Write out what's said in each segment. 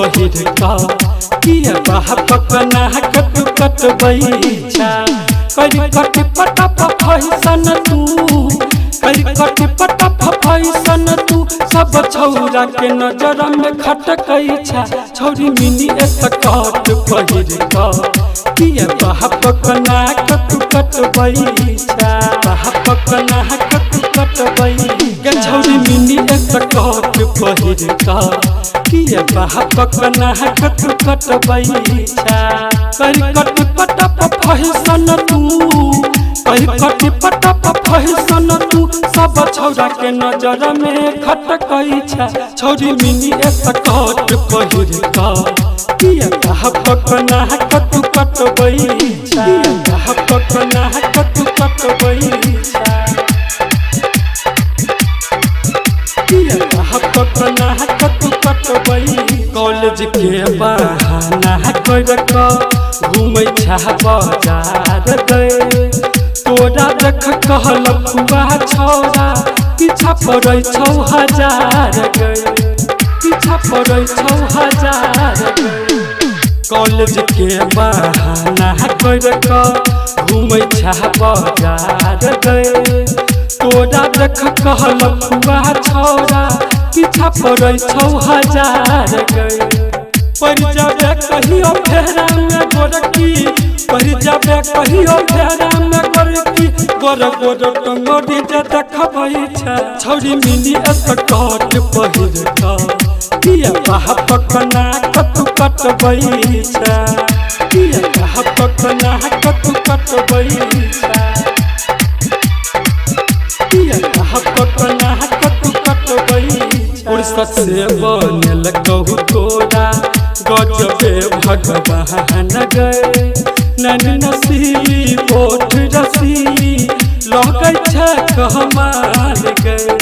पहिर का किया बाह पकना कट कट बैछा करी कट पटप फैसन तू करी कट पटप फैसन तू सब छौरा के नजर में खटकै छा छौरी मिनी स्कर्ट पहिर का किया बाह पकना कट कट बैछा बाह पकना कट कट बै छौरी मिनी स्कर्ट पहिर का किया बाह पकना कट कट बैछा करी कट पटप फैसन तू करी कट पटप फैसन तू सब छौरा के नजर में खटकै छा छौरी मिनी स्कर्ट पहिर का किया बाह पकना कट कट बैछा किया बाह पकना कट कट बैछा पकना कट कट बै कॉलेज के बहाना कर घूमै छा बाजार गए तोरा देख कहल फुआ छौरा पीछा पड़ै छौ हजार गए पीछा पड़ै छौ हजार गए कॉलेज के बहाना कर घूमै छा बाजार गए तोरा देख कहल फुआ छौरा पीछा पड़ै छौ हजार गए पड़ जाबे कहियो फेरा में गोरकी पड़ जाबे कहियो फेरा में गोरकी गोर गोर टंगोरी जे देखबै छै छौरी मिनी स्कर्ट पहिर का किया बाह पकना कट कट बैछा किया बाह पकना कट कट बैछा पकना कट कट फुर्सत से बनल कहू तोरा गजबे भगवान गए नैन नसीली ओठ रसीली लगै छै कहमाल गए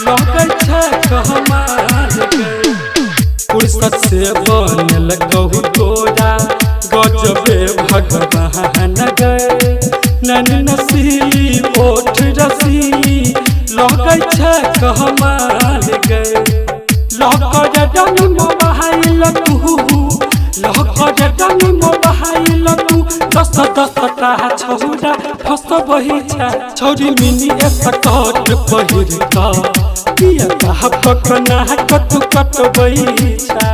लगै छै कहमाल गए फुर्सत से बनल कहू तोरा गजबे भगवान गए नैन नसीली ओठ रसीली लगै छै कहमाल गए लहकर डंग मोबाइल तू लहकर डंग मोबाइल तू दस दस टा छौरा फसबै छै छौरी मिनी स्कर्ट पहिर का किया बाह पकना कट कट बैछा।